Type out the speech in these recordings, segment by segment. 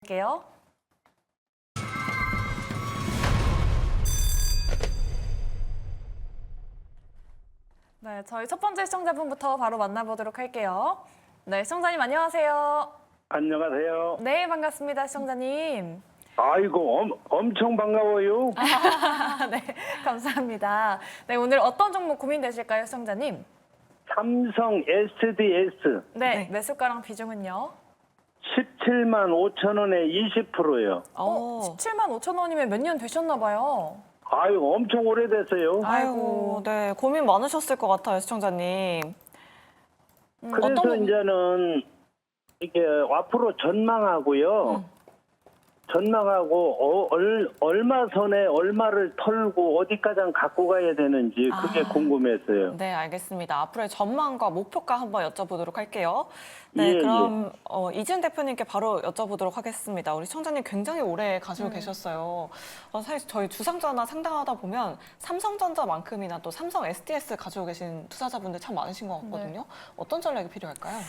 드릴게요. 네, 저희 첫 번째 시청자분부터 바로 만나보도록 할게요. 네, 시청자님 안녕하세요. 안녕하세요. 네, 반갑습니다, 시청자님. 아이고, 엄청 반가워요. 네, 감사합니다. 네, 오늘 어떤 종목 고민되실까요, 시청자님? 삼성 SDS 네, 매수가랑 비중은요? 17만 5천 원에 20%요. 17만 5천 원이면 몇 년 되셨나 봐요. 아유, 엄청 오래됐어요. 아이고. 네, 고민 많으셨을 것 같아요, 시청자님. 그래서 어떤 이제는 이게 앞으로 전망하고요. 전망하고 얼마 선에 얼마를 털고 어디까지 갖고 가야 되는지 그게 궁금했어요. 네, 알겠습니다. 앞으로의 전망과 목표가 한번 여쭤보도록 할게요. 네, 예, 그럼 이지은 대표님께 바로 여쭤보도록 하겠습니다. 우리 시청자님 굉장히 오래 가지고 계셨어요. 사실 저희 주상전화 상담하다 보면 삼성전자만큼이나 또 삼성 SDS 가지고 계신 투자자분들 참 많으신 것 같거든요. 어떤 전략이 필요할까요?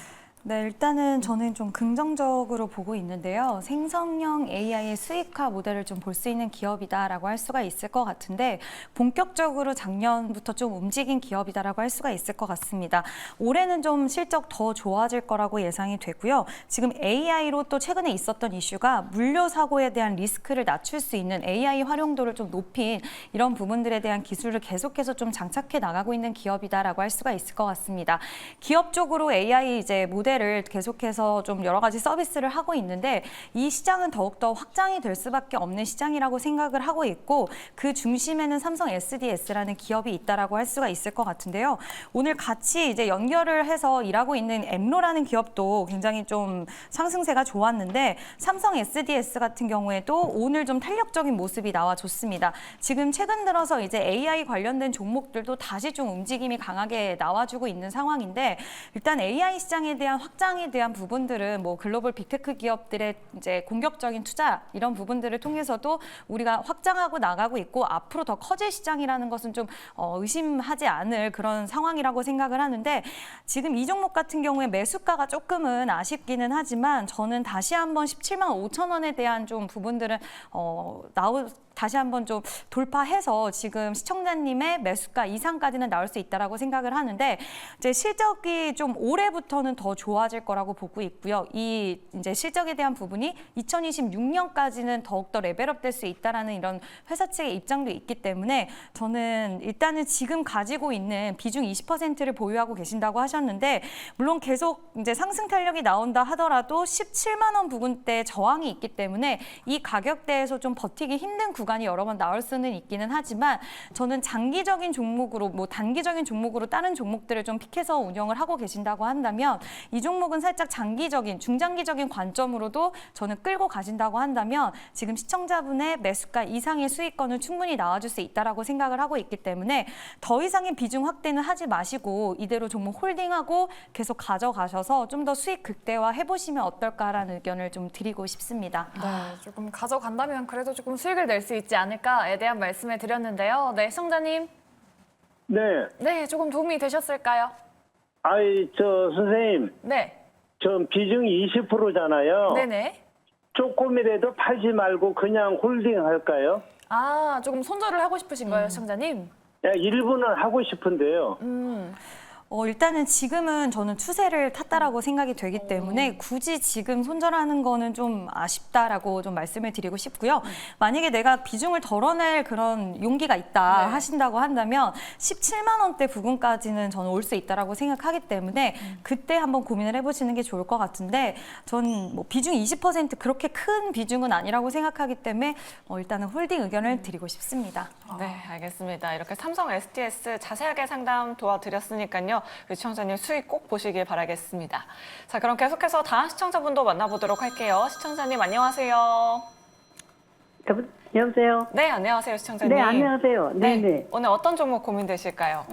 네, 일단은 저는 좀 긍정적으로 보고 있는데요. 생성형 AI의 수익화 모델을 좀 볼 수 있는 기업이다라고 할 수가 있을 것 같은데 본격적으로 작년부터 좀 움직인 기업이다라고 할 수가 있을 것 같습니다. 올해는 좀 실적 더 좋아질 거라고 예상이 되고요. 지금 AI로 또 최근에 있었던 이슈가 물류 사고에 대한 리스크를 낮출 수 있는 AI 활용도를 좀 높인 이런 부분들에 대한 기술을 계속해서 좀 장착해 나가고 있는 기업이다라고 할 수가 있을 것 같습니다. 기업 쪽으로 AI 이제 모델을 계속해서 좀 여러 가지 서비스를 하고 있는데 이 시장은 더욱더 확장이 될 수밖에 없는 시장이라고 생각을 하고 있고 그 중심에는 삼성 SDS라는 기업이 있다라고 할 수가 있을 것 같은데요. 오늘 같이 이제 연결을 해서 일하고 있는 엠로라는 기업도 굉장히 좀 상승세가 좋았는데 삼성 SDS 같은 경우에도 오늘 좀 탄력적인 모습이 나와줬습니다. 지금 최근 들어서 이제 AI 관련된 종목들도 다시 좀 움직임이 강하게 나와주고 있는 상황인데 일단 AI 시장에 대한 확장에 대한 부분들은 뭐 글로벌 빅테크 기업들의 이제 공격적인 투자 이런 부분들을 통해서도 우리가 확장하고 나가고 있고 앞으로 더 커질 시장이라는 것은 좀 의심하지 않을 그런 상황이라고 생각을 하는데 지금 이 종목 같은 경우에 매수가가 조금은 아쉽기는 하지만 저는 다시 한번 17만 5천 원에 대한 좀 부분들은 다시 한번 좀 돌파해서 지금 시청자님의 매수가 이상까지는 나올 수 있다라고 생각을 하는데 이제 실적이 좀 올해부터는 더 좋아질 거라고 보고 있고요. 이 이제 실적에 대한 부분이 2026년까지는 더욱더 레벨업 될 수 있다라는 이런 회사 측의 입장도 있기 때문에 저는 일단은 지금 가지고 있는 비중 20%를 보유하고 계신다고 하셨는데 물론 계속 이제 상승 탄력이 나온다 하더라도 17만 원 부근대 저항이 있기 때문에 이 가격대에서 좀 버티기 힘든 구간이 여러 번 나올 수는 있기는 하지만 저는 장기적인 종목으로 뭐 단기적인 종목으로 다른 종목들을 좀 픽해서 운영을 하고 계신다고 한다면 이 종목은 살짝 장기적인 중장기적인 관점으로도 저는 끌고 가신다고 한다면 지금 시청자분의 매수가 이상의 수익권은 충분히 나와줄 수 있다라고 생각을 하고 있기 때문에 더 이상의 비중 확대는 하지 마시고 이대로 종목 홀딩하고 계속 가져가셔서 좀 더 수익 극대화 해보시면 어떨까라는 의견을 좀 드리고 싶습니다. 네, 조금 가져간다면 그래도 조금 수익을 낼 수 있지 않을까에 대한 말씀을 드렸는데요. 네, 시청자님. 네. 네, 조금 도움이 되셨을까요? 선생님. 네. 전 비중이 20%잖아요. 네네. 조금이라도 팔지 말고 그냥 홀딩 할까요? 아, 조금 손절을 하고 싶으신 거예요, 시청자님? 일부는 하고 싶은데요. 일단은 지금은 저는 추세를 탔다라고 생각이 되기 때문에 굳이 지금 손절하는 거는 좀 아쉽다라고 좀 말씀을 드리고 싶고요. 만약에 내가 비중을 덜어낼 그런 용기가 있다 네. 하신다고 한다면 17만 원대 부근까지는 저는 올 수 있다라고 생각하기 때문에 그때 한번 고민을 해보시는 게 좋을 것 같은데 전 뭐 비중 20% 그렇게 큰 비중은 아니라고 생각하기 때문에 일단은 홀딩 의견을 드리고 싶습니다. 네, 알겠습니다. 이렇게 삼성 SDS 자세하게 상담 도와드렸으니까요. 우리 시청자님 수익 꼭 보시길 바라겠습니다. 자, 그럼 계속해서 다음 시청자분도 만나보도록 할게요. 시청자님 안녕하세요. 여보세요? 네, 안녕하세요, 시청자님. 네, 안녕하세요. 네, 네네. 오늘 어떤 종목 고민되실까요?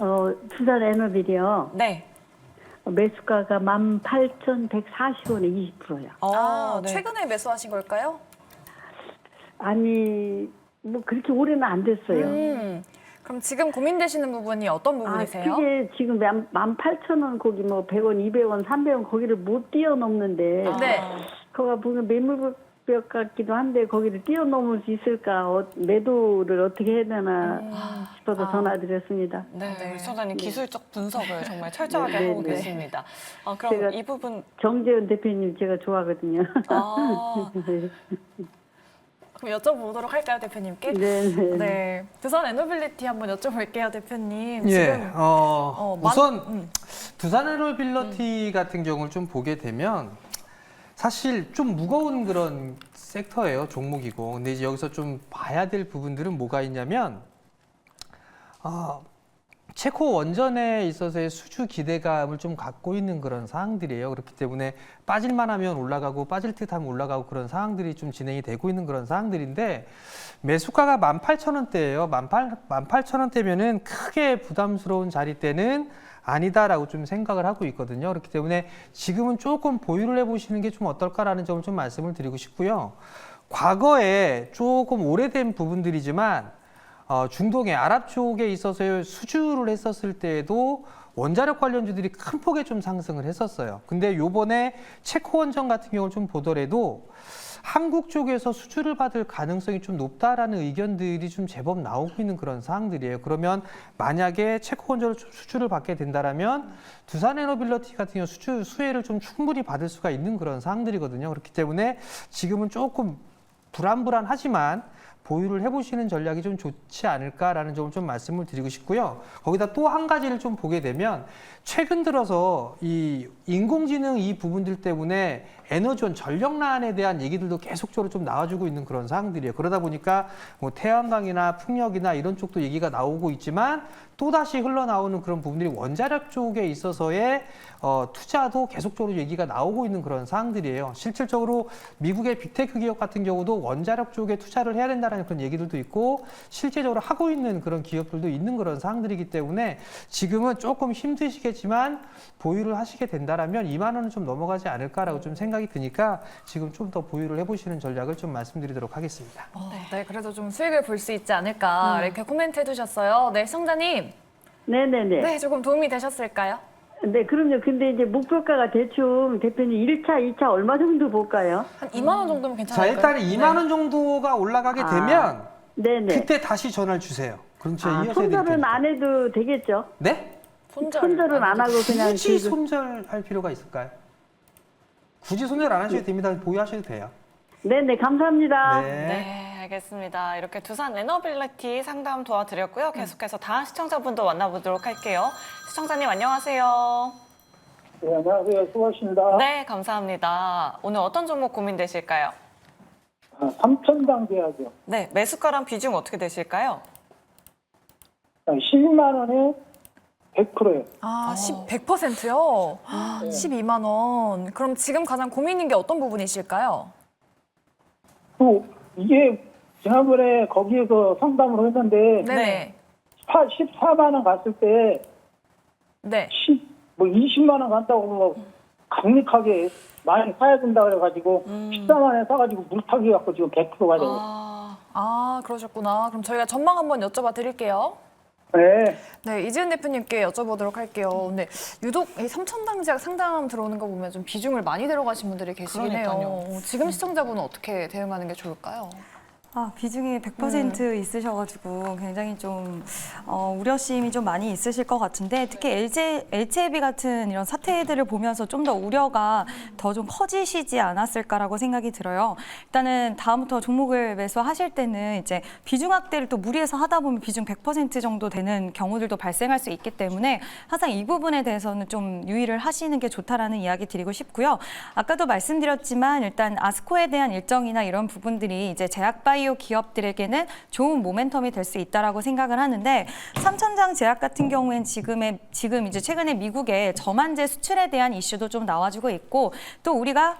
투자 에너빌이요. 네. 매수가가 18,140원에 20%요. 네. 최근에 매수하신 걸까요? 아니, 뭐 그렇게 오래는 안 됐어요. 그럼 지금 고민되시는 부분이 어떤 부분이세요? 그게 지금 18,000원 거기 뭐 100원, 200원, 300원 거기를 못 뛰어넘는데 네. 거가 보면 매물 목표 같기도 한데 거기를 뛰어넘을 수 있을까? 매도를 어떻게 해야 되나 싶어서 전화드렸습니다. 네, 네. 우리 시청자님 기술적 분석을 정말 철저하게 하고 계십니다. 그럼 제가 이 부분 정재현 대표님 제가 좋아하거든요. 그럼 여쭤보도록 할까요, 대표님께? 네, 네. 네. 두산 에너빌리티 한번 여쭤볼게요, 대표님. 예, 지금 우선 두산 에너빌리티 같은 경우를 좀 보게 되면 사실 좀 무거운 그런 섹터예요, 종목이고. 근데 이제 여기서 좀 봐야 될 부분들은 뭐가 있냐면, 체코 원전에 있어서의 수주 기대감을 좀 갖고 있는 그런 상황들이에요. 그렇기 때문에 빠질만 하면 올라가고 빠질 듯 하면 올라가고 그런 상황들이 좀 진행이 되고 있는 그런 상황들인데 매수가가 18,000원대예요. 18,000원대면은 크게 부담스러운 자리대는 아니다라고 좀 생각을 하고 있거든요. 그렇기 때문에 지금은 조금 보유를 해보시는 게 좀 어떨까라는 점을 좀 말씀을 드리고 싶고요. 과거에 조금 오래된 부분들이지만 중동의 아랍 쪽에 있어서 수주를 했었을 때에도 원자력 관련주들이 큰 폭의 좀 상승을 했었어요. 근데 요번에 체코 원전 같은 경우를 좀 보더라도 한국 쪽에서 수주를 받을 가능성이 좀 높다라는 의견들이 좀 제법 나오고 있는 그런 상황들이에요. 그러면 만약에 체코 원전을 수주를 받게 된다라면 두산 에너빌리티 같은 경우 수혜를 좀 충분히 받을 수가 있는 그런 상황들이거든요. 그렇기 때문에 지금은 조금 불안불안하지만 보유를 해보시는 전략이 좀 좋지 않을까라는 점을 좀 말씀을 드리고 싶고요. 거기다 또 한 가지를 좀 보게 되면 최근 들어서 이 인공지능 이 부분들 때문에 에너지원 전력난에 대한 얘기들도 계속적으로 좀 나와주고 있는 그런 상황들이에요. 그러다 보니까 뭐 태양광이나 풍력이나 이런 쪽도 얘기가 나오고 있지만 또다시 흘러나오는 그런 부분들이 원자력 쪽에 있어서의 투자도 계속적으로 얘기가 나오고 있는 그런 상황들이에요. 실질적으로 미국의 빅테크 기업 같은 경우도 원자력 쪽에 투자를 해야 된다는 그런 얘기들도 있고 실제적으로 하고 있는 그런 기업들도 있는 그런 상황들이기 때문에 지금은 조금 힘드시겠지만 보유를 하시게 된다라면 2만 원은 좀 넘어가지 않을까라고 좀 생각이 드니까 지금 좀 더 보유를 해보시는 전략을 좀 말씀드리도록 하겠습니다. 네, 그래도 좀 수익을 볼 수 있지 않을까 이렇게 코멘트 해주셨어요. 네, 시청자님. 네네네. 네, 조금 도움이 되셨을까요? 네, 그럼요. 근데 이제 목표가가 대충 대표님 1차, 2차 얼마 정도 볼까요? 한 2만 원 정도면 자, 괜찮을까요? 일단은 2만 원 정도가 올라가게 되면 네네. 그때 다시 전화를 주세요. 그럼 제가 이어서 해드릴 손절은 테니까. 안 해도 되겠죠? 네? 손절은 안 하고 그냥 굳이 그- 손절할 필요가 있을까요? 굳이 손절 안 하셔도 됩니다. 보유하셔도 돼요. 네네, 감사합니다. 네, 알겠습니다. 이렇게 두산 에너빌리티 상담 도와드렸고요. 계속해서 다음 시청자분도 만나보도록 할게요. 시청자님 안녕하세요. 네, 안녕하세요. 수고하십니다. 네, 감사합니다. 오늘 어떤 종목 고민되실까요? 3천당 계약이요. 네, 매수가랑 비중 어떻게 되실까요? 12만 원에 100%예요. 100%요? 12만 원. 그럼 지금 가장 고민인 게 어떤 부분이실까요? 또 이게 지난번에 거기에서 상담을 했는데 네네. 14만 원 갔을 때 네. 20만 원 간다고 강력하게 많이 사야 된다 그래가지고 14만 원에 사가지고 물타기 갖고 지금 100%가 되고. 그러셨구나. 그럼 저희가 전망 한번 여쭤봐 드릴게요. 네. 네, 이지은 대표님께 여쭤보도록 할게요. 근데 유독 이 삼천당제약 상담 들어오는 거 보면 좀 비중을 많이 들어가신 분들이 계시긴 해요. 그러니까요. 지금 시청자분은 어떻게 대응하는 게 좋을까요? 비중이 100% 있으셔가지고 굉장히 좀 우려심이 좀 많이 있으실 것 같은데 특히 LCLB 같은 이런 사태들을 보면서 좀 더 우려가 더 좀 커지시지 않았을까라고 생각이 들어요. 일단은 다음부터 종목을 매수하실 때는 이제 비중 확대를 또 무리해서 하다 보면 비중 100% 정도 되는 경우들도 발생할 수 있기 때문에 항상 이 부분에 대해서는 좀 유의를 하시는 게 좋다라는 이야기 드리고 싶고요. 아까도 말씀드렸지만 일단 아스코에 대한 일정이나 이런 부분들이 이제 제약바이오 기업들에게는 좋은 모멘텀이 될 수 있다라고 생각을 하는데 삼천장 제약 같은 경우엔 지금 이제 최근에 미국의 저만제 수출에 대한 이슈도 좀 나와주고 있고 또 우리가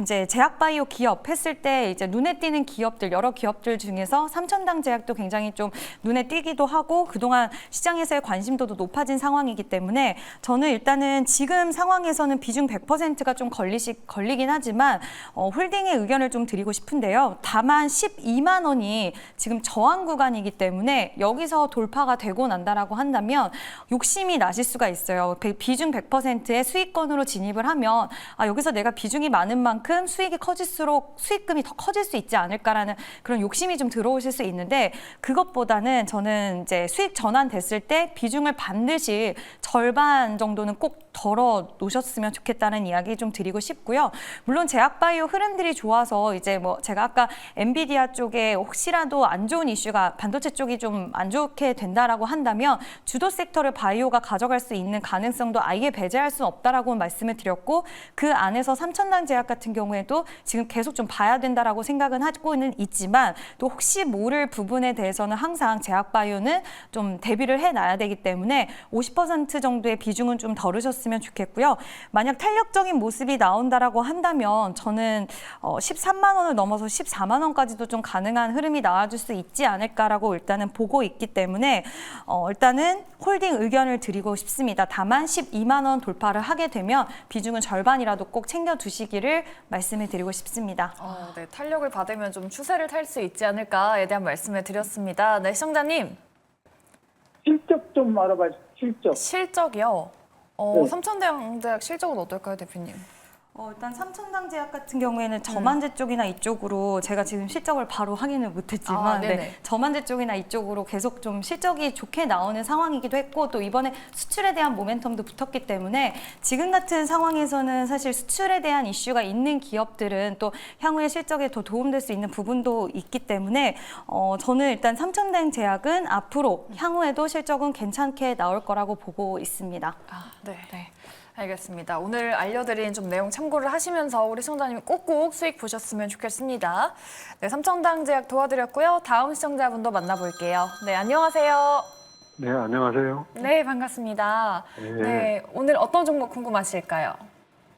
이제 제약바이오 기업 했을 때 이제 눈에 띄는 기업들 여러 기업들 중에서 삼천당 제약도 굉장히 좀 눈에 띄기도 하고 그동안 시장에서의 관심도도 높아진 상황이기 때문에 저는 일단은 지금 상황에서는 비중 100%가 좀 걸리긴 하지만 홀딩의 의견을 좀 드리고 싶은데요. 다만 12만 원이 지금 저항 구간이기 때문에 여기서 돌파가 되고 난다라고 한다면 욕심이 나실 수가 있어요. 비중 100%의 수익권으로 진입을 하면 여기서 내가 비중이 많은 만큼 그만큼 수익이 커질수록 수익금이 더 커질 수 있지 않을까라는 그런 욕심이 좀 들어오실 수 있는데 그것보다는 저는 이제 수익 전환됐을 때 비중을 반드시 절반 정도는 꼭 덜어 놓으셨으면 좋겠다는 이야기 좀 드리고 싶고요. 물론 제약바이오 흐름들이 좋아서 이제 뭐 제가 아까 엔비디아 쪽에 혹시라도 안 좋은 이슈가 반도체 쪽이 좀 안 좋게 된다라고 한다면 주도 섹터를 바이오가 가져갈 수 있는 가능성도 아예 배제할 수 없다라고 말씀을 드렸고 그 안에서 삼천당 제약 같은 경우에도 지금 계속 좀 봐야 된다라고 생각은 하고는 있지만 또 혹시 모를 부분에 대해서는 항상 제약바이오는 좀 대비를 해놔야 되기 때문에 50% 정도의 비중은 좀 덜으셨으면 좋겠고요. 만약 탄력적인 모습이 나온다라고 한다면 저는 13만 원을 넘어서 14만 원까지도 좀 가능한 흐름이 나와줄 수 있지 않을까라고 일단은 보고 있기 때문에 일단은 홀딩 의견을 드리고 싶습니다. 다만 12만 원 돌파를 하게 되면 비중은 절반이라도 꼭 챙겨두시기를 말씀을 드리고 싶습니다. 네, 탄력을 받으면 좀 추세를 탈 수 있지 않을까에 대한 말씀을 드렸습니다. 네, 시청자님. 실적 좀 알아봐 주세요. 실적. 실적이요. 네. 삼천대학 실적은 어떨까요, 대표님? 일단 삼천당 제약 같은 경우에는 저만제 쪽이나 이쪽으로 제가 지금 실적을 바로 확인을 못했지만 네네. 저만제 쪽이나 이쪽으로 계속 좀 실적이 좋게 나오는 상황이기도 했고 또 이번에 수출에 대한 모멘텀도 붙었기 때문에 지금 같은 상황에서는 사실 수출에 대한 이슈가 있는 기업들은 또 향후에 실적에 더 도움될 수 있는 부분도 있기 때문에 저는 일단 삼천당 제약은 앞으로 향후에도 실적은 괜찮게 나올 거라고 보고 있습니다. 네. 알겠습니다. 오늘 알려드린 좀 내용 참고를 하시면서 우리 시청자님 꼭꼭 수익 보셨으면 좋겠습니다. 네, 삼천당 제약 도와드렸고요. 다음 시청자분도 만나볼게요. 네, 안녕하세요. 네, 안녕하세요. 네, 반갑습니다. 네. 네, 오늘 어떤 종목 궁금하실까요?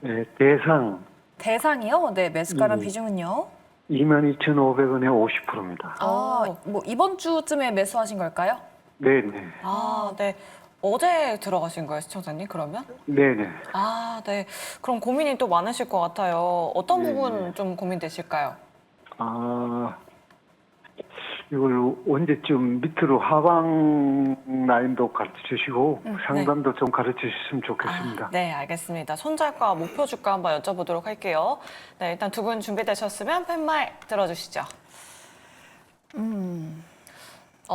네, 대상 대상이요? 네, 매수가랑 네. 비중은요? 22,500원에 50%입니다. 뭐 이번 주쯤에 매수하신 걸까요? 네네. 네. 어제 들어가신 거예요, 시청자님, 그러면? 네네. 네. 그럼 고민이 또 많으실 것 같아요. 어떤 네. 부분 좀 고민되실까요? 이걸 언제쯤 밑으로 하방 라인도 가르쳐 주시고 상단도 좀 가르쳐 주셨으면 좋겠습니다. 네, 알겠습니다. 손절가, 목표 주가 한번 여쭤보도록 할게요. 네, 일단 두 분 준비되셨으면 팻말 들어주시죠.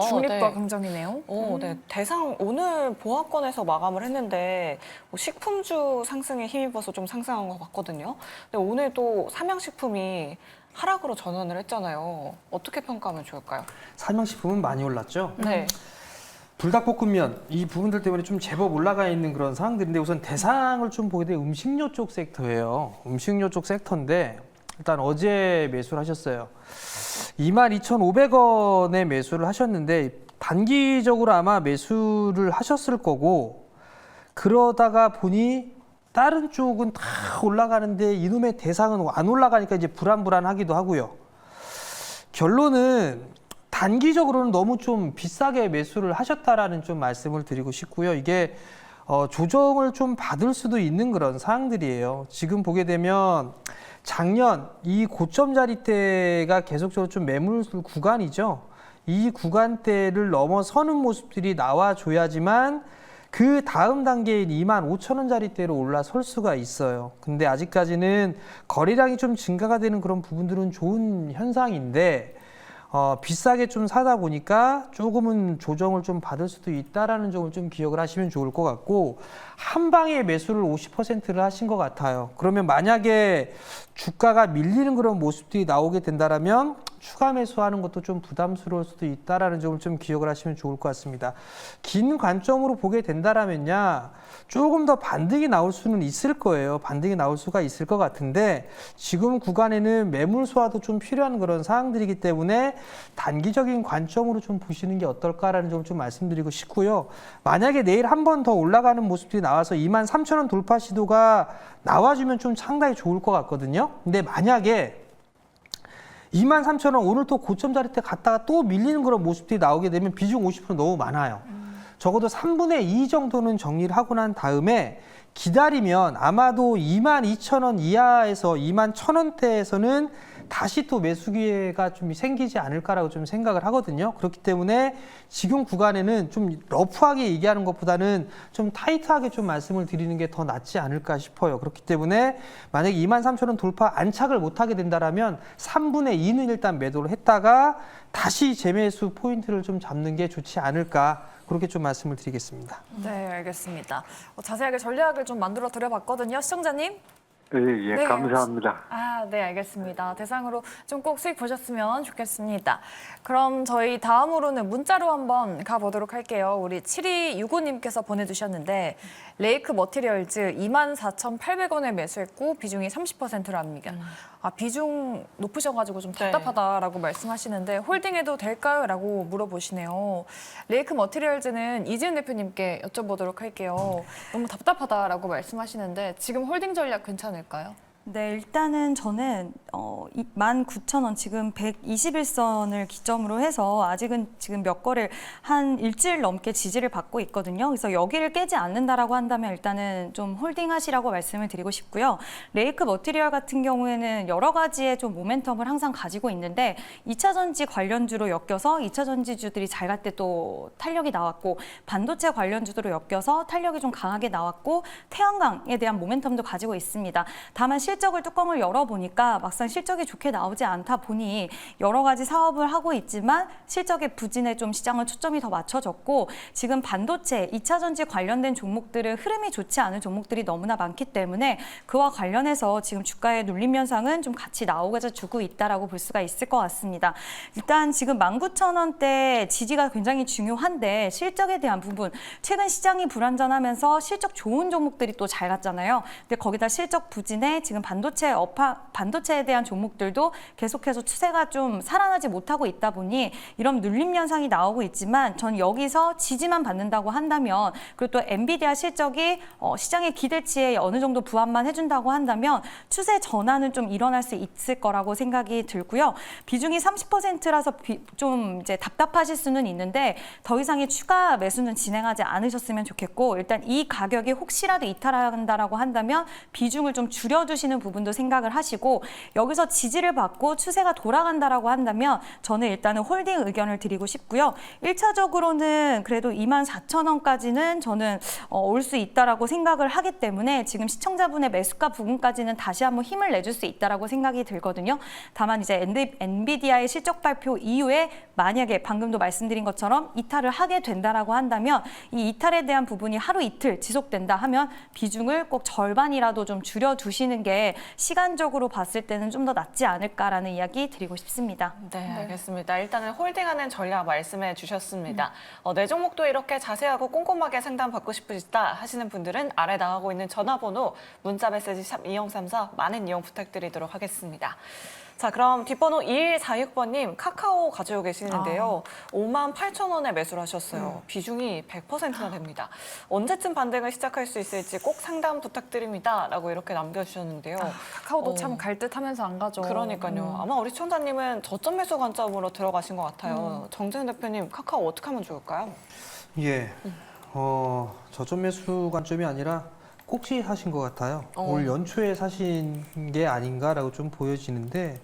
중립과 네. 긍정이네요. 네. 대상 오늘 보합권에서 마감을 했는데 식품주 상승에 힘입어서 좀 상승한 것 같거든요. 근데 오늘 또 삼양식품이 하락으로 전환을 했잖아요. 어떻게 평가하면 좋을까요? 삼양식품은 많이 올랐죠. 네. 불닭볶음면 이 부분들 때문에 좀 제법 올라가 있는 그런 상황들인데 우선 대상을 좀 보게 되면 음식료 쪽 섹터예요. 음식료 쪽 섹터인데 일단 어제 매수를 하셨어요. 22,500원에 매수를 하셨는데 단기적으로 아마 매수를 하셨을 거고 그러다가 보니 다른 쪽은 다 올라가는데 이놈의 대상은 안 올라가니까 이제 불안불안하기도 하고요. 결론은 단기적으로는 너무 좀 비싸게 매수를 하셨다라는 좀 말씀을 드리고 싶고요. 이게 조정을 좀 받을 수도 있는 그런 사항들이에요. 지금 보게 되면 작년 이 고점 자리대가 계속적으로 좀 매물 구간이죠. 이 구간대를 넘어서는 모습들이 나와줘야지만 그 다음 단계인 25,000원짜리대로 올라설 수가 있어요. 근데 아직까지는 거래량이 좀 증가가 되는 그런 부분들은 좋은 현상인데 비싸게 좀 사다 보니까 조금은 조정을 좀 받을 수도 있다라는 점을 좀 기억을 하시면 좋을 것 같고 한 방에 매수를 50%를 하신 것 같아요. 그러면 만약에 주가가 밀리는 그런 모습들이 나오게 된다라면 추가 매수하는 것도 좀 부담스러울 수도 있다라는 점을 좀 기억을 하시면 좋을 것 같습니다. 긴 관점으로 보게 된다라면야 조금 더 반등이 나올 수는 있을 거예요. 반등이 나올 수가 있을 것 같은데 지금 구간에는 매물 소화도 좀 필요한 그런 사항들이기 때문에 단기적인 관점으로 좀 보시는 게 어떨까라는 점을 좀 말씀드리고 싶고요. 만약에 내일 한 번 더 올라가는 모습들이 나와서 23,000원 돌파 시도가 나와주면 좀 상당히 좋을 것 같거든요. 근데 만약에 23,000원 오늘 또 고점 자리대 갔다가 또 밀리는 그런 모습들이 나오게 되면 비중 50% 너무 많아요. 적어도 3분의 2 정도는 정리를 하고 난 다음에 기다리면 아마도 22,000원 이하에서 21,000원대에서는 다시 또 매수 기회가 좀 생기지 않을까라고 좀 생각을 하거든요. 그렇기 때문에 지금 구간에는 좀 러프하게 얘기하는 것보다는 좀 타이트하게 좀 말씀을 드리는 게 더 낫지 않을까 싶어요. 그렇기 때문에 만약에 23,000원 돌파 안착을 못하게 된다라면 3분의 2는 일단 매도를 했다가 다시 재매수 포인트를 좀 잡는 게 좋지 않을까, 그렇게 좀 말씀을 드리겠습니다. 네, 알겠습니다. 자세하게 전략을 좀 만들어 드려봤거든요. 시청자님. 예, 네, 감사합니다. 네, 알겠습니다. 대상으로 좀 꼭 수익 보셨으면 좋겠습니다. 그럼 저희 다음으로는 문자로 한번 가보도록 할게요. 우리 7265님께서 보내주셨는데 레이크 머티리얼즈 24,800원에 매수했고 비중이 30%로 합니다. 비중 높으셔가지고 좀 답답하다라고 말씀하시는데 홀딩해도 될까요? 라고 물어보시네요. 레이크 머티리얼즈는 이지은 대표님께 여쭤보도록 할게요. 너무 답답하다라고 말씀하시는데 지금 홀딩 전략 괜찮을까요? 네, 일단은 저는 19,000원 지금 121선을 기점으로 해서 아직은 지금 몇 거래를 한 일주일 넘게 지지를 받고 있거든요. 그래서 여기를 깨지 않는다라고 한다면 일단은 좀 홀딩하시라고 말씀을 드리고 싶고요. 레이크 머티리얼 같은 경우에는 여러 가지의 좀 모멘텀을 항상 가지고 있는데 2차 전지 관련주로 엮여서 2차 전지주들이 잘 갈 때 또 탄력이 나왔고 반도체 관련주로 엮여서 탄력이 좀 강하게 나왔고 태양광에 대한 모멘텀도 가지고 있습니다. 다만 실적을 뚜껑을 열어보니까 막상 실적이 좋게 나오지 않다 보니 여러 가지 사업을 하고 있지만 실적의 부진에 좀 시장을 초점이 더 맞춰졌고 지금 반도체, 2차 전지 관련된 종목들은 흐름이 좋지 않은 종목들이 너무나 많기 때문에 그와 관련해서 지금 주가의 눌림 현상은 좀 같이 나오고자 주고 있다라고 볼 수가 있을 것 같습니다. 일단 지금 19,000원대 지지가 굉장히 중요한데 실적에 대한 부분, 최근 시장이 불안전하면서 실적 좋은 종목들이 또 잘 갔잖아요. 근데 거기다 실적 부진에 지금 반도체에 대한 종목들도 계속해서 추세가 좀 살아나지 못하고 있다 보니 이런 눌림 현상이 나오고 있지만 전 여기서 지지만 받는다고 한다면 그리고 또 엔비디아 실적이 시장의 기대치에 어느 정도 부합만 해준다고 한다면 추세 전환은 좀 일어날 수 있을 거라고 생각이 들고요. 비중이 30%라서 좀 이제 답답하실 수는 있는데 더 이상의 추가 매수는 진행하지 않으셨으면 좋겠고 일단 이 가격이 혹시라도 이탈한다라고 한다면 비중을 좀 줄여두시는 부분도 생각을 하시고 여기서 지지를 받고 추세가 돌아간다라고 한다면 저는 일단은 홀딩 의견을 드리고 싶고요. 1차적으로는 그래도 24,000원까지는 저는 올 수 있다라고 생각을 하기 때문에 지금 시청자분의 매수가 부분까지는 다시 한번 힘을 내줄 수 있다라고 생각이 들거든요. 다만 이제 엔비디아의 실적 발표 이후에 만약에 방금도 말씀드린 것처럼 이탈을 하게 된다라고 한다면 이 이탈에 대한 부분이 하루 이틀 지속된다 하면 비중을 꼭 절반이라도 좀 줄여두시는 게 시간적으로 봤을 때는 좀 더 낫지 않을까라는 이야기 드리고 싶습니다. 네, 알겠습니다. 일단은 홀딩하는 전략 말씀해 주셨습니다. 내 종목도 이렇게 자세하고 꼼꼼하게 상담받고 싶으시다 하시는 분들은 아래 나가고 있는 전화번호 문자 메시지 샵 2034 많은 이용 부탁드리도록 하겠습니다. 자, 그럼 뒷번호 2146번님 카카오 가지고 계시는데요. 58,000원에 매수를 하셨어요. 비중이 100%나 됩니다. 언제쯤 반등을 시작할 수 있을지 꼭 상담 부탁드립니다. 라고 이렇게 남겨주셨는데요. 카카오도 참 갈 듯 하면서 안 가죠. 그러니까요. 아마 우리 시청자님은 저점 매수 관점으로 들어가신 것 같아요. 정재훈 대표님, 카카오 어떻게 하면 좋을까요? 예, 저점 매수 관점이 아니라 꼭지 사신 것 같아요. 올 연초에 사신 게 아닌가라고 좀 보여지는데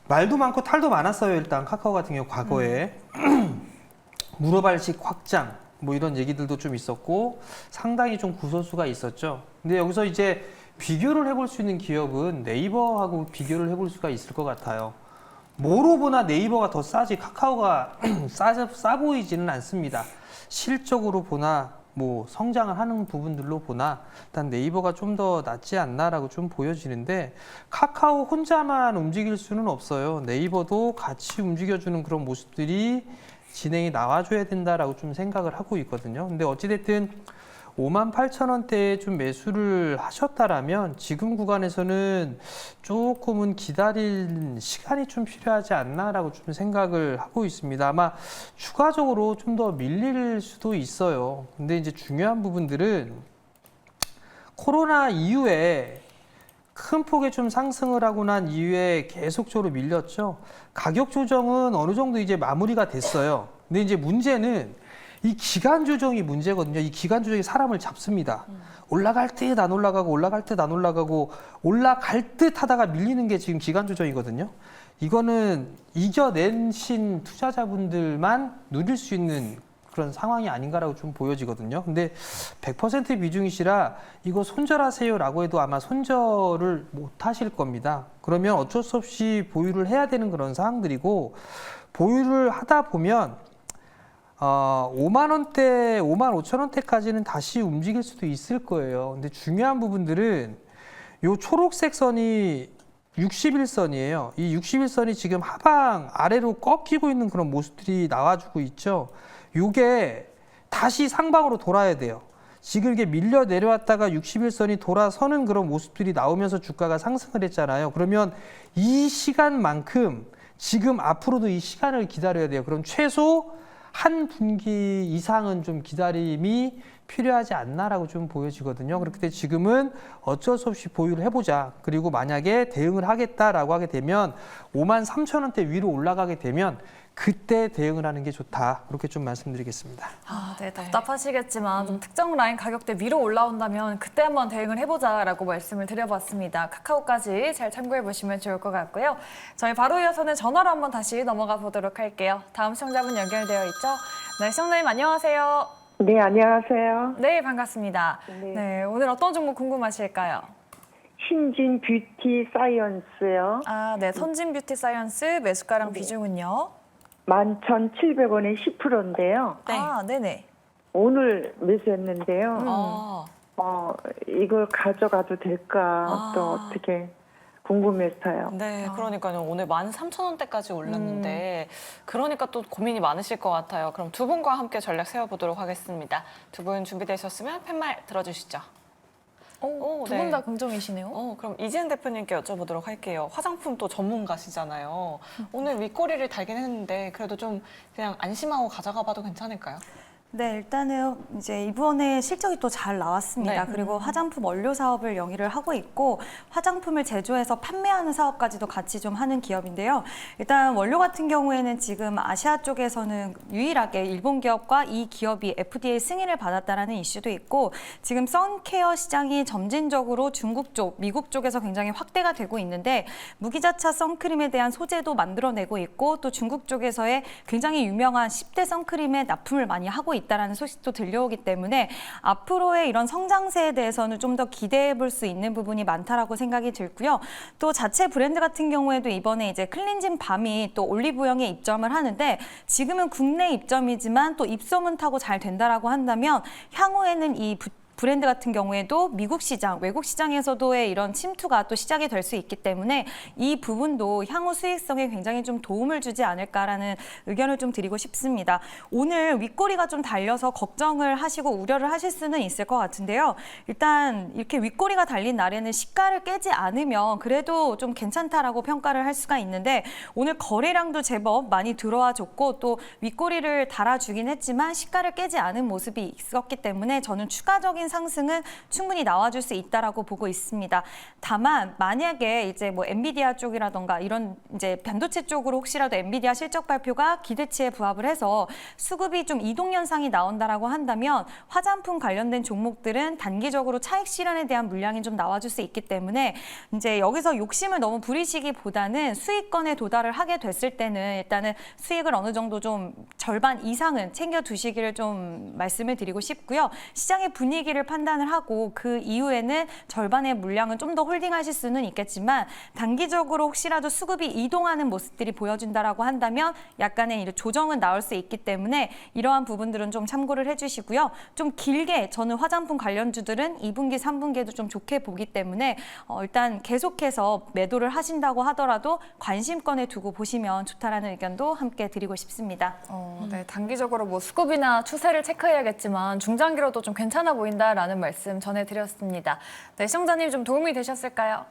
말도 많고 탈도 많았어요. 일단 카카오 같은 경우 과거에 물어발식 확장 뭐 이런 얘기들도 좀 있었고 상당히 좀 구설수가 있었죠. 근데 여기서 이제 비교를 해볼 수 있는 기업은 네이버하고 비교를 해볼 수가 있을 것 같아요. 뭐로 보나 네이버가 더 싸지 카카오가 싸 보이지는 않습니다. 실적으로 보나 뭐 성장을 하는 부분들로 보나 일단 네이버가 좀 더 낫지 않나라고 좀 보여지는데 카카오 혼자만 움직일 수는 없어요. 네이버도 같이 움직여주는 그런 모습들이 진행이 나와줘야 된다라고 좀 생각을 하고 있거든요. 근데 어찌됐든 58,000원대에 좀 매수를 하셨다라면 지금 구간에서는 조금은 기다릴 시간이 좀 필요하지 않나라고 좀 생각을 하고 있습니다. 아마 추가적으로 좀 더 밀릴 수도 있어요. 근데 이제 중요한 부분들은 코로나 이후에 큰 폭의 좀 상승을 하고 난 이후에 계속적으로 밀렸죠. 가격 조정은 어느 정도 이제 마무리가 됐어요. 근데 이제 문제는 이 기간 조정이 문제거든요. 이 기간 조정이 사람을 잡습니다. 올라갈 듯 안 올라가고 올라갈 듯 안 올라가고 올라갈 듯 하다가 밀리는 게 지금 기간 조정이거든요. 이거는 이겨내신 투자자분들만 누릴 수 있는 그런 상황이 아닌가라고 좀 보여지거든요. 근데 100% 비중이시라 이거 손절하세요라고 해도 아마 손절을 못 하실 겁니다. 그러면 어쩔 수 없이 보유를 해야 되는 그런 상황들이고, 보유를 하다 보면 5만 원대, 5만 5천 원대까지는 다시 움직일 수도 있을 거예요. 근데 중요한 부분들은 요 초록색 선이 60일선이에요. 이 60일선이 지금 하방 아래로 꺾이고 있는 그런 모습들이 나와주고 있죠. 요게 다시 상방으로 돌아야 돼요. 지금 이게 밀려 내려왔다가 60일선이 돌아서는 그런 모습들이 나오면서 주가가 상승을 했잖아요. 그러면 이 시간만큼 지금 앞으로도 이 시간을 기다려야 돼요. 그럼 최소 한 분기 이상은 좀 기다림이 필요하지 않나라고 좀 보여지거든요. 그렇기 때문에 지금은 어쩔 수 없이 보유를 해보자. 그리고 만약에 대응을 하겠다라고 하게 되면 5만 3천 원대 위로 올라가게 되면 그때 대응을 하는 게 좋다. 그렇게 좀 말씀드리겠습니다. 네, 답답하시겠지만 좀 특정 라인 가격대 위로 올라온다면 그때 한번 대응을 해보자라고 말씀을 드려봤습니다. 카카오까지 잘 참고해 보시면 좋을 것 같고요. 저희 바로 이어서는 전화로 한번 다시 넘어가 보도록 할게요. 다음 시청자분 연결되어 있죠? 네, 시청자님 안녕하세요. 네, 안녕하세요. 네, 반갑습니다. 네. 네, 오늘 어떤 종목 궁금하실까요? 신진 뷰티 사이언스요. 네, 선진 뷰티 사이언스 매수가랑 비중은요? 11,700원에 10%인데요. 네. 네네. 오늘 매수했는데요. 이걸 가져가도 될까 또 어떻게 궁금했어요. 네, 그러니까요. 오늘 13,000원대까지 올랐는데 그러니까 또 고민이 많으실 것 같아요. 그럼 두 분과 함께 전략 세워보도록 하겠습니다. 두 분 준비되셨으면 팻말 들어주시죠. 두 분 다 긍정이시네요. 그럼 이지은 대표님께 여쭤보도록 할게요. 화장품 또 전문가시잖아요. 오늘 윗꼬리를 달긴 했는데 그래도 좀 그냥 안심하고 가져가 봐도 괜찮을까요? 네, 일단은 이제 이번에 실적이 또 잘 나왔습니다. 네. 그리고 화장품 원료 사업을 영위를 하고 있고 화장품을 제조해서 판매하는 사업까지도 같이 좀 하는 기업인데요. 일단 원료 같은 경우에는 지금 아시아 쪽에서는 유일하게 일본 기업과 이 기업이 FDA 승인을 받았다라는 이슈도 있고, 지금 선케어 시장이 점진적으로 중국 쪽, 미국 쪽에서 굉장히 확대가 되고 있는데 무기자차 선크림에 대한 소재도 만들어내고 있고, 또 중국 쪽에서의 굉장히 유명한 10대 선크림에 납품을 많이 하고 있다라는 소식도 들려오기 때문에 앞으로의 이런 성장세에 대해서는 좀 더 기대해 볼 수 있는 부분이 많다라고 생각이 들고요. 또 자체 브랜드 같은 경우에도 이번에 이제 클렌징 밤이 또 올리브영에 입점을 하는데, 지금은 국내 입점이지만 또 입소문 타고 잘 된다라고 한다면 향후에는 이 브랜드 같은 경우에도 미국 시장, 외국 시장에서도의 이런 침투가 또 시작이 될 수 있기 때문에 이 부분도 향후 수익성에 굉장히 좀 도움을 주지 않을까라는 의견을 좀 드리고 싶습니다. 오늘 윗꼬리가 좀 달려서 걱정을 하시고 우려를 하실 수는 있을 것 같은데요. 일단 이렇게 윗꼬리가 달린 날에는 시가를 깨지 않으면 그래도 좀 괜찮다라고 평가를 할 수가 있는데, 오늘 거래량도 제법 많이 들어와 줬고 또 윗꼬리를 달아주긴 했지만 시가를 깨지 않은 모습이 있었기 때문에 저는 추가적인 상승은 충분히 나와줄 수 있다라고 보고 있습니다. 다만 만약에 이제 뭐 엔비디아 쪽이라던가 이런 이제 반도체 쪽으로 혹시라도 엔비디아 실적 발표가 기대치에 부합을 해서 수급이 좀 이동 현상이 나온다라고 한다면 화장품 관련된 종목들은 단기적으로 차익 실현에 대한 물량이 좀 나와줄 수 있기 때문에 이제 여기서 욕심을 너무 부리시기보다는 수익권에 도달을 하게 됐을 때는 일단은 수익을 어느 정도 좀 절반 이상은 챙겨 두시기를 좀 말씀을 드리고 싶고요. 시장의 분위기를 판단을 하고 그 이후에는 절반의 물량은 좀 더 홀딩하실 수는 있겠지만, 단기적으로 혹시라도 수급이 이동하는 모습들이 보여준다라고 한다면 약간의 이런 조정은 나올 수 있기 때문에 이러한 부분들은 좀 참고를 해주시고요. 좀 길게 저는 화장품 관련주들은 2분기, 3분기에도 좀 좋게 보기 때문에 일단 계속해서 매도를 하신다고 하더라도 관심권에 두고 보시면 좋다라는 의견도 함께 드리고 싶습니다. 네, 단기적으로 뭐 수급이나 추세를 체크해야겠지만 중장기로도 좀 괜찮아 보인다라는 말씀 전해드렸습니다. 네, 시청자님 좀 도움이 되셨을까요?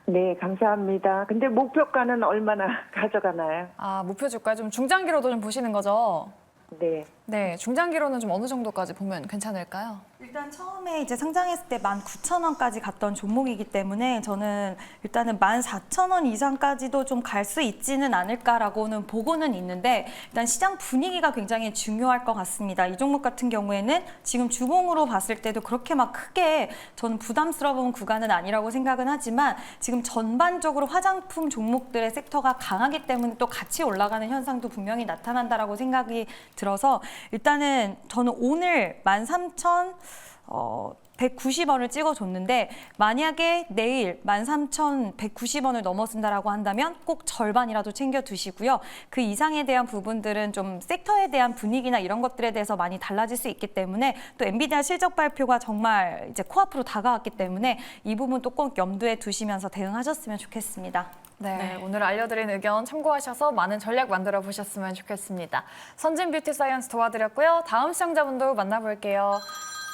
네, 감사합니다. 근데 목표가는 얼마나 가져가나요? 목표 주가 좀 중장기로도 좀 보시는 거죠? 네. 네, 중장기로는 좀 어느 정도까지 보면 괜찮을까요? 일단 처음에 이제 상장했을 때 19,000원까지 갔던 종목이기 때문에 저는 일단은 14,000원 이상까지도 좀 갈 수 있지는 않을까라고는 보고는 있는데 일단 시장 분위기가 굉장히 중요할 것 같습니다. 이 종목 같은 경우에는 지금 주봉으로 봤을 때도 그렇게 막 크게 저는 부담스러운 구간은 아니라고 생각은 하지만 지금 전반적으로 화장품 종목들의 섹터가 강하기 때문에 또 같이 올라가는 현상도 분명히 나타난다라고 생각이 들어서 일단은 저는 오늘 13,190원을 찍어줬는데 만약에 내일 13,190원을 넘어선다라고 한다면 꼭 절반이라도 챙겨두시고요. 그 이상에 대한 부분들은 좀 섹터에 대한 분위기나 이런 것들에 대해서 많이 달라질 수 있기 때문에 또 엔비디아 실적 발표가 정말 이제 코앞으로 다가왔기 때문에 이 부분도 꼭 염두에 두시면서 대응하셨으면 좋겠습니다. 네, 오늘 알려드린 의견 참고하셔서 많은 전략 만들어 보셨으면 좋겠습니다. 선진 뷰티 사이언스 도와드렸고요. 다음 시청자분도 만나볼게요.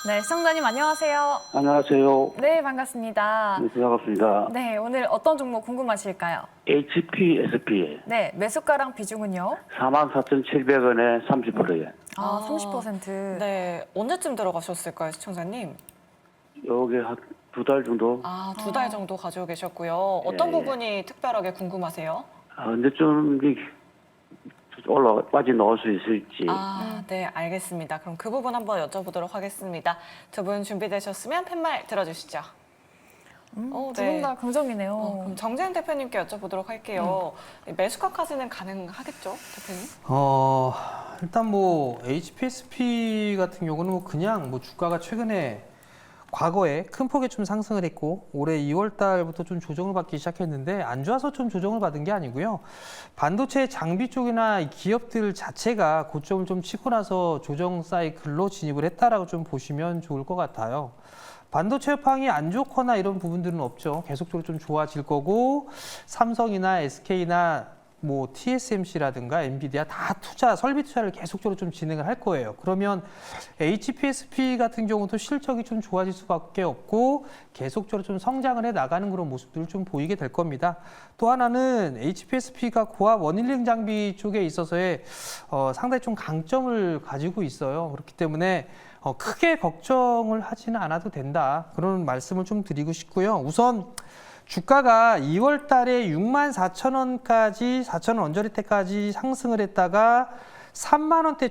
네, 시청자님 안녕하세요. 안녕하세요. 네, 반갑습니다. 네, 반갑습니다. 네, 오늘 어떤 종목 궁금하실까요? HPSP 네, 매수가랑 비중은요? 44,700원에 30%예. 아, 30%. 네, 언제쯤 들어가셨을까요, 시청자님? 여기 한 2달 정도. 아, 2달 정도 가지고 계셨고요. 어떤 예. 부분이 특별하게 궁금하세요? 언제쯤 빠져나올 수 있을지. 네, 알겠습니다. 그럼 그 부분 한번 여쭤보도록 하겠습니다. 두 분 준비되셨으면 팻말 들어주시죠. 두 분 다 긍정이네요. 그럼 정재현 대표님께 여쭤보도록 할게요. 매수가까지는 가능하겠죠, 대표님? 일단 뭐 HPSP 같은 경우는 뭐 그냥 뭐 주가가 최근에 과거에 큰 폭의 좀 상승을 했고 올해 2월 달부터 좀 조정을 받기 시작했는데 안 좋아서 좀 조정을 받은 게 아니고요. 반도체 장비 쪽이나 이 기업들 자체가 고점을 좀 치고 나서 조정 사이클로 진입을 했다라고 좀 보시면 좋을 것 같아요. 반도체 업황이 안 좋거나 이런 부분들은 없죠. 계속적으로 좀 좋아질 거고 삼성이나 SK나 뭐 TSMC라든가 엔비디아 다 설비 투자를 계속적으로 좀 진행을 할 거예요. 그러면 HPSP 같은 경우도 실적이 좀 좋아질 수밖에 없고 계속적으로 좀 성장을 해 나가는 그런 모습들을 좀 보이게 될 겁니다. 또 하나는 HPSP가 고압 원일링 장비 쪽에 있어서의 상당히 좀 강점을 가지고 있어요. 그렇기 때문에 크게 걱정을 하지는 않아도 된다. 그런 말씀을 좀 드리고 싶고요. 우선 주가가 2월 달에 64,000원까지 4,000원 언저리 때까지 상승을 했다가 3만 원대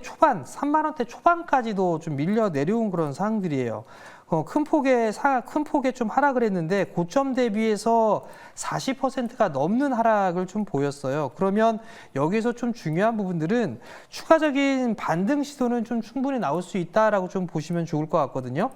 초반까지도 좀 밀려 내려온 그런 상황들이에요. 큰 폭에 좀 하락을 했는데 고점 대비해서 40%가 넘는 하락을 좀 보였어요. 그러면 여기서 좀 중요한 부분들은 추가적인 반등 시도는 좀 충분히 나올 수 있다라고 좀 보시면 좋을 것 같거든요.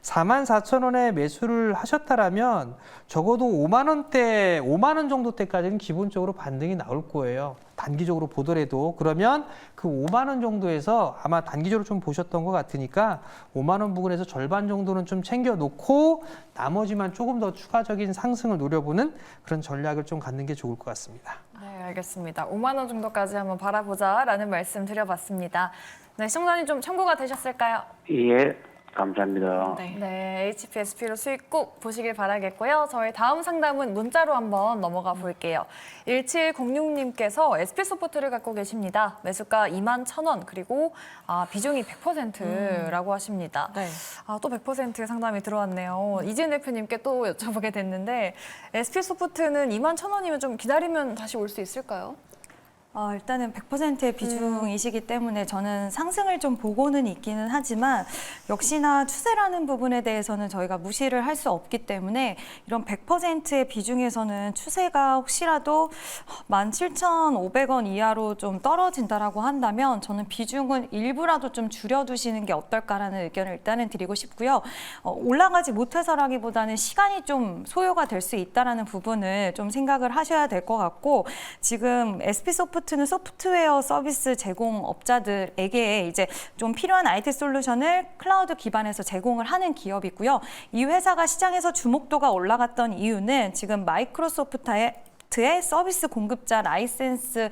44,000원에 매수를 하셨다라면 적어도 5만 원 정도 때까지는 기본적으로 반등이 나올 거예요. 단기적으로 보더라도. 그러면 그 5만 원 정도에서 아마 단기적으로 좀 보셨던 것 같으니까 5만 원 부근에서 절반 정도는 좀 챙겨놓고 나머지만 조금 더 추가적인 상승을 노려보는 그런 전략을 좀 갖는 게 좋을 것 같습니다. 네, 알겠습니다. 5만 원 정도까지 한번 바라보자라는 말씀 드려봤습니다. 네, 시청자님 좀 참고가 되셨을까요? 예, 감사합니다. 네, HPSP로 수익 꼭 보시길 바라겠고요. 저희 다음 상담은 문자로 한번 넘어가 볼게요. 1706님께서 SP소프트를 갖고 계십니다. 매수가 21,000원 그리고 비중이 100%라고 하십니다. 네. 또 100% 상담이 들어왔네요. 이재은 대표님께 또 여쭤보게 됐는데 SP소프트는 21,000원이면 좀 기다리면 다시 올 수 있을까요? 일단은 100%의 비중이시기 때문에 저는 상승을 좀 보고는 있기는 하지만 역시나 추세라는 부분에 대해서는 저희가 무시를 할 수 없기 때문에 이런 100%의 비중에서는 추세가 혹시라도 17,500원 이하로 좀 떨어진다라고 한다면 저는 비중은 일부라도 좀 줄여두시는 게 어떨까라는 의견을 일단은 드리고 싶고요. 올라가지 못해서라기보다는 시간이 좀 소요가 될 수 있다라는 부분을 좀 생각을 하셔야 될 것 같고 지금 SP소프트는 소프트웨어 서비스 제공업자들에게 이제 좀 필요한 IT 솔루션을 클라우드 기반에서 제공을 하는 기업이고요. 이 회사가 시장에서 주목도가 올라갔던 이유는 지금 마이크로소프트의 서비스 공급자 라이센스에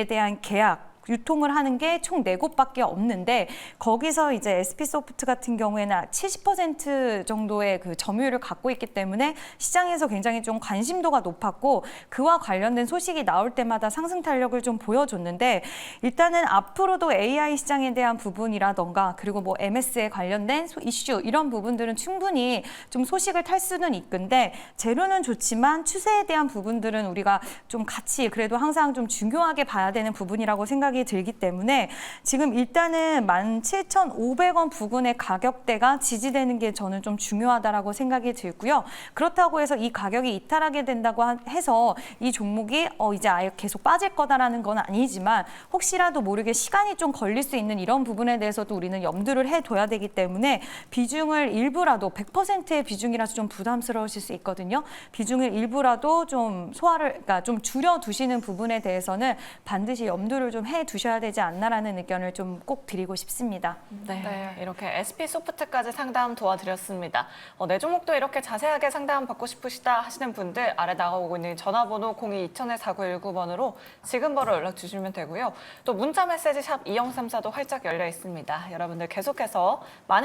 대한 계약 유통을 하는 게 총 4곳밖에 없는데 거기서 이제 SP소프트 같은 경우에는 70% 정도의 그 점유율을 갖고 있기 때문에 시장에서 굉장히 좀 관심도가 높았고 그와 관련된 소식이 나올 때마다 상승 탄력을 좀 보여줬는데 일단은 앞으로도 AI 시장에 대한 부분이라던가 그리고 뭐 MS에 관련된 이슈 이런 부분들은 충분히 좀 소식을 탈 수는 있근데 재료는 좋지만 추세에 대한 부분들은 우리가 좀 같이 그래도 항상 좀 중요하게 봐야 되는 부분이라고 생각이 들기 때문에 지금 일단은 17,500원 부근의 가격대가 지지되는 게 저는 좀 중요하다라고 생각이 들고요. 그렇다고 해서 이 가격이 이탈하게 된다고 해서 이 종목이 이제 아예 계속 빠질 거다라는 건 아니지만 혹시라도 모르게 시간이 좀 걸릴 수 있는 이런 부분에 대해서도 우리는 염두를 해둬야 되기 때문에 비중을 일부라도 100%의 비중이라서 좀 부담스러우실 수 있거든요. 비중을 일부라도 좀 그러니까 좀 줄여두시는 부분에 대해서는 반드시 염두를 좀 해두셔야 되지 않나라는 의견을 좀 꼭 드리고 싶습니다. 네, 이렇게 SP소프트까지 상담 도와드렸습니다. 내 종목도 이렇게 자세하게 상담 받고 싶으시다 하시는 분들 아래 나가고 있는 전화번호 02-2000-4919번으로 지금 바로 연락 주시면 되고요. 또 문자 메시지 샵 2034도 활짝 열려 있습니다. 여러분들 계속해서 많은